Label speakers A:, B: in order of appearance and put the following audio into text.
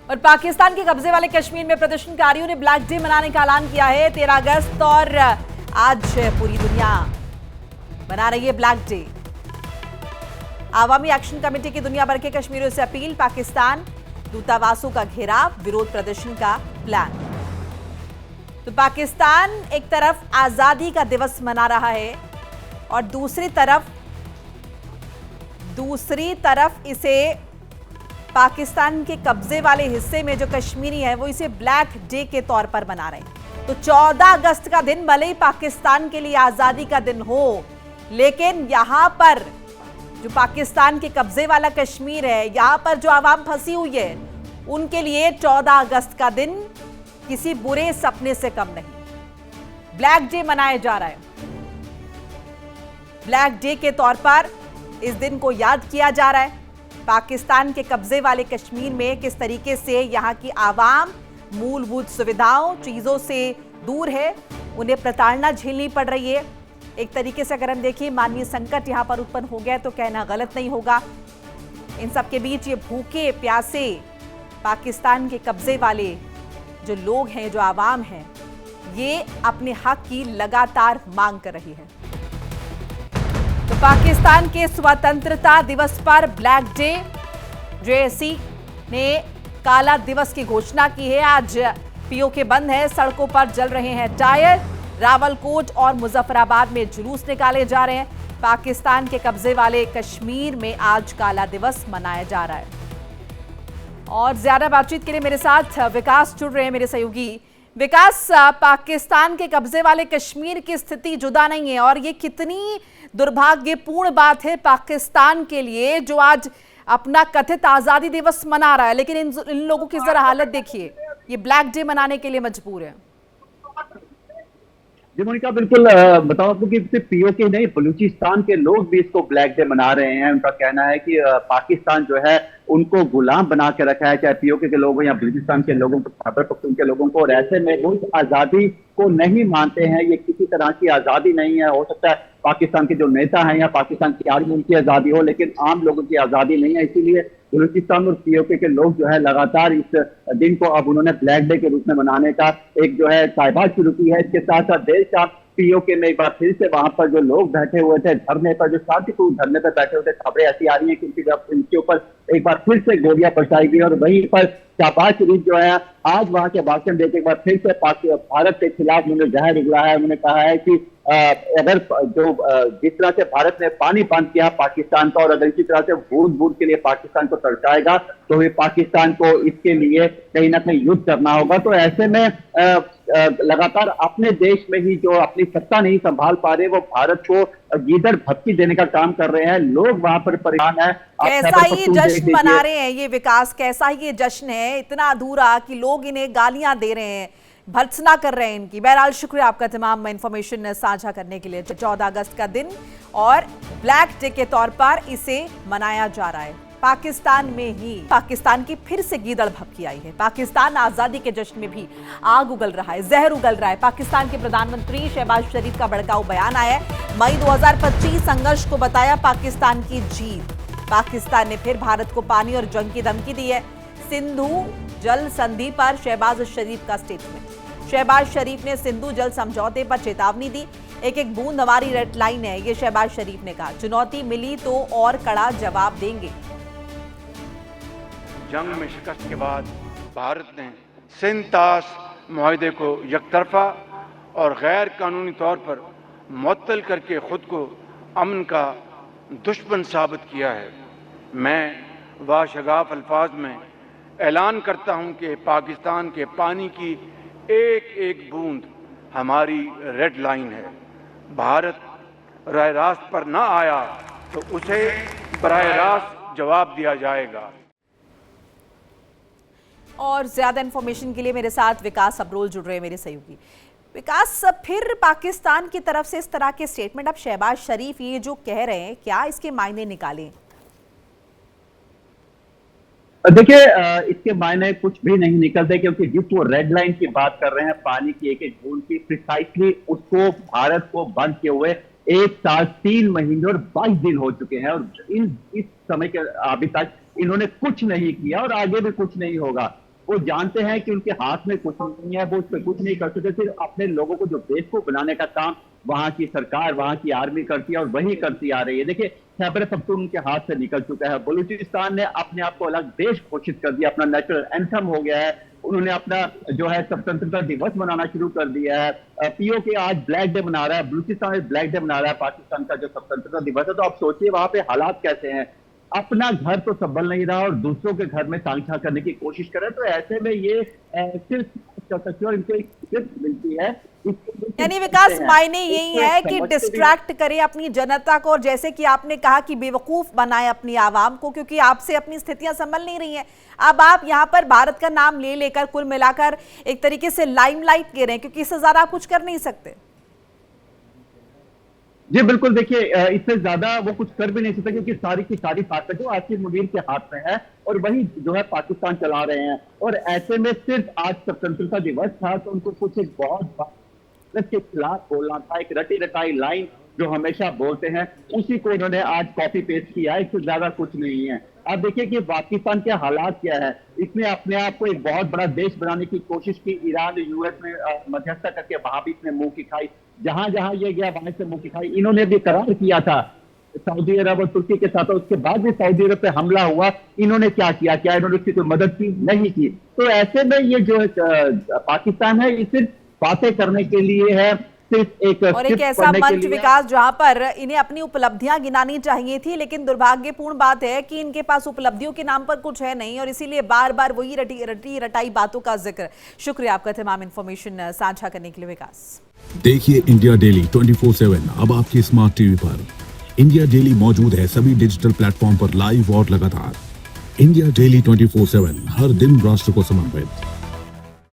A: और पाकिस्तान के कब्जे वाले कश्मीर में प्रदर्शनकारियों ने ब्लैक डे मनाने का ऐलान किया है। 13 अगस्त और आज पूरी दुनिया मना रही है black day. Awami action committee की दुनिया भर के कश्मीरियों से अपील, पाकिस्तान दूतावासों का घेराव, विरोध प्रदर्शन का प्लान। तो पाकिस्तान एक तरफ आजादी का दिवस मना रहा है और दूसरी तरफ इसे पाकिस्तान के कब्जे वाले हिस्से में जो कश्मीरी है वो इसे ब्लैक डे के तौर पर मना रहे हैं। तो 14 अगस्त का दिन भले ही पाकिस्तान के लिए आजादी का दिन हो, लेकिन यहां पर जो पाकिस्तान के कब्जे वाला कश्मीर है, यहां पर जो आवाम फंसी हुई है, उनके लिए 14 अगस्त का दिन किसी बुरे सपने से कम नहीं। ब्लैक डे मनाया जा रहा है। ब्लैक डे के तौर पर इस दिन को याद किया जा रहा है। पाकिस्तान के कब्जे वाले कश्मीर में किस तरीके से यहां की आवाम मूलभूत सुविधाओं, चीजों से दूर है, उन्हें प्रताड़ना झेलनी पड़ रही है। एक तरीके से अगर हम देखिए, मानवीय संकट यहां पर उत्पन्न हो गया तो कहना गलत नहीं होगा। इन सब के बीच ये भूखे प्यासे पाकिस्तान के कब्जे वाले जो लोग हैं, जो आवाम है, ये अपने हक की लगातार मांग कर रही है। तो पाकिस्तान के स्वतंत्रता दिवस पर ब्लैक डे, जेएसी ने काला दिवस की घोषणा की है। आज पीओके बंद है, सड़कों पर जल रहे हैं टायर। रावलकोट और मुजफ्फराबाद में जुलूस निकाले जा रहे हैं। पाकिस्तान के कब्जे वाले कश्मीर में आज काला दिवस मनाया जा रहा है। और ज्यादा बातचीत के लिए मेरे साथ विकास जुड़ रहे हैं, मेरे सहयोगी। विकास, पाकिस्तान के कब्जे वाले कश्मीर की स्थिति जुदा नहीं है और ये कितनी दुर्भाग्यपूर्ण बात है पाकिस्तान के लिए, जो आज अपना कथित आजादी दिवस मना रहा है, लेकिन इन लोगों की जरा हालत देखिए, ये ब्लैक डे मनाने के लिए मजबूर है।
B: जी मोनिका, बिल्कुल बताओ आपको कि सिर्फ पीओके नहीं, बलूचिस्तान के लोग भी इसको ब्लैक डे मना रहे हैं। उनका कहना है कि पाकिस्तान जो है उनको गुलाम बना के रखा है, चाहे पीओके के लोग हो या बलूचिस्तान के लोगों को, खैबर पख्तूनख्वा के लोगों को, और ऐसे में वो इस आजादी को नहीं मानते हैं। ये किसी तरह की आजादी नहीं है। हो सकता है पाकिस्तान के जो नेता हैं या पाकिस्तान की आर्मी, उनकी आजादी हो, लेकिन आम लोगों की आजादी नहीं है। इसीलिए बलूचिस्तान और पीओके के लोग जो है लगातार इस दिन को अब उन्होंने ब्लैक डे के रूप में मनाने का एक जो है साइबात शुरू की है। इसके साथ साथ देर शाम पीओके में एक बार फिर से वहां पर जो लोग बैठे हुए थे धरने पर, जो शांतिपूर्ण धरने पर बैठे हुए थे, खबरें ऐसी आ रही है क्योंकि जब इनके ऊपर एक बार फिर से गोलियां बरसाई गई और वहीं पर शहबाज शरीफ जो है आज वहां के भाषण देकर एक बार फिर से भारत के खिलाफ उन्होंने जहर उगला है। उन्होंने कहा है कि अगर जो जिस तरह से भारत ने पानी बंद किया पाकिस्तान का, और अगर इसी तरह से बूंद बूंद के लिए पाकिस्तान को तरसाएगा तो ये पाकिस्तान को इसके लिए कहीं ना कहीं युद्ध करना होगा। तो ऐसे में लगातार अपने देश में ही जो अपनी सत्ता नहीं संभाल पा रहे, वो भारत को गीदड़ भपकी देने का काम कर रहे हैं। लोग वहां पर परेशान है।
A: कैसा ये जश्न मना रहे हैं ये विकास, कैसा ये जश्न है, इतना अधूरा कि लोग इन्हें गालियां दे रहे हैं, भर्त्सना कर रहे हैं इनकी। बहरहाल शुक्रिया आपका तमाम इंफॉर्मेशन साझा करने के लिए। 14 अगस्त का दिन और ब्लैक डे के तौर पर इसे मनाया जा रहा है। पाकिस्तान में ही पाकिस्तान की फिर से गीदड़ भपकी आई है। पाकिस्तान आजादी के जश्न में भी आग उगल रहा है, जहर उगल रहा है। पाकिस्तान के प्रधानमंत्री शहबाज शरीफ का भड़काऊ बयान आया है। मई 2025 संघर्ष को बताया पाकिस्तान की जीत। पाकिस्तान ने फिर भारत को पानी और जंग की धमकी दी है। सिंधु जल संधि पर शहबाज शरीफ का स्टेटमेंट। शहबाज शरीफ ने सिंधु जल समझौते पर चेतावनी दी। एक एक बूंद हमारी रेड लाइन है, ये शहबाज शरीफ ने कहा। चुनौती मिली तो और कड़ा जवाब देंगे।
C: जंग में शिकस्त के बाद भारत ने सिंतास मुआहदे को यकतरफा और गैर कानूनी तौर पर मुअत्तल करके खुद को अमन का दुश्मन साबित किया है। मैं वाशगाफ अल्फाज में ऐलान करता हूं कि पाकिस्तान के पानी की एक एक बूंद हमारी रेड लाइन है। भारत राह रास्त पर ना आया तो उसे बराह रास्त जवाब दिया जाएगा।
A: और ज्यादा इंफॉर्मेशन के लिए मेरे साथ विकास अब्रोल जुड़ रहे हैं, मेरे सहयोगी। विकास, फिर पाकिस्तान की तरफ से इस तरह के स्टेटमेंट, अब शहबाज शरीफ ये जो कह रहे हैं, क्या इसके मायने निकालें?
B: देखिए, इसके मायने कुछ भी नहीं निकलते, क्योंकि जिस वो रेड लाइन की बात कर रहे हैं पानी की एक एक बूंद की, प्रिसाइसली उसको भारत को बंद किए हुए 1 साल 3 महीने और 22 दिन हो चुके हैं। और इस समय के अभी तक इन्होंने कुछ नहीं किया और आगे भी कुछ नहीं होगा। वो जानते हैं कि उनके हाथ में कुछ नहीं है, वो उस पर कुछ नहीं कर सकते, सिर्फ अपने लोगों को जो देश को बनाने का काम वहां की सरकार, वहां की आर्मी करती है और वही करती आ रही है। देखिए खैबर पख्तून उनके हाथ से निकल चुका है, बलूचिस्तान ने अपने आप को अलग देश घोषित कर दिया, अपना नेशनल एंथम हो गया है, उन्होंने अपना जो है स्वतंत्रता दिवस मनाना शुरू कर दिया है। पीओके आज ब्लैक डे मना रहा है, बलूचिस्तान ब्लैक डे मना रहा है पाकिस्तान का जो स्वतंत्रता दिवस है। तो आप सोचिए वहां पे हालात कैसे हैं, अपना घर तो संभल नहीं रहा और दूसरों के घर में सांझा करने की कोशिश कर रहे हैं। तो ऐसे में ये सिर्फ और इनको एक सिर्फ मिलती है।
A: यानी विकास मायने यही है कि डिस्ट्रैक्ट करे अपनी जनता को, और जैसे कि आपने कहा कि बेवकूफ बनाए अपनी आवाम को, क्योंकि आपसे अपनी स्थितियां संभल नहीं रही हैं। अब आप यहाँ पर भारत का नाम ले लेकर कुल मिलाकर एक तरीके से लाइमलाइट ले रहे हैं, क्योंकि इससे ज्यादा आप कुछ कर नहीं सकते।
B: जी बिल्कुल, देखिए इससे ज्यादा वो कुछ कर भी नहीं सकते, क्योंकि सारी की सारी ताकत जो आसिफ मुनीर के हाथ में है और वही जो है पाकिस्तान चला रहे हैं। और ऐसे में सिर्फ आज स्वतंत्रता दिवस था तो उनको कुछ एक बहुत के खिलाफ बोलना था, एक रटी रटाई लाइन जो हमेशा बोलते हैं उसी को उन्होंने आज कॉपी पेस्ट किया है, इससे ज्यादा कुछ नहीं है। अब देखिए कि पाकिस्तान के हालात क्या है, इसने अपने आप को एक बहुत बड़ा देश बनाने की कोशिश की, ईरान यूएस में मध्यस्थता करके वहां भी इसने मुंह की खाई, जहां जहां ये गया वहां से मुंह की खाई। इन्होंने भी करार किया था सऊदी अरब और तुर्की के साथ, उसके बाद भी सऊदी अरब पे हमला हुआ, इन्होंने क्या किया, क्या इन्होंने उसकी कोई मदद की? नहीं की। तो ऐसे में ये जो पाकिस्तान है ये सिर्फ बातें करने के लिए है, सिर्फ एक
A: और एक ऐसा मंच विकास जहां पर इन्हें अपनी उपलब्धियां गिनानी चाहिए थी, लेकिन दुर्भाग्यपूर्ण बात है कि इनके पास उपलब्धियों के नाम पर कुछ है नहीं और इसीलिए बार बार वही रटी रटाई बातों का जिक्र। शुक्रिया आपका तमाम इन्फॉर्मेशन साझा करने के लिए विकास।
D: देखिए इंडिया डेली 24/7 अब आपके स्मार्ट टीवी पर। इंडिया डेली मौजूद है सभी डिजिटल प्लेटफॉर्म पर लाइव और लगातार। इंडिया डेली 24/7 हर दिन राष्ट्र को समर्पित।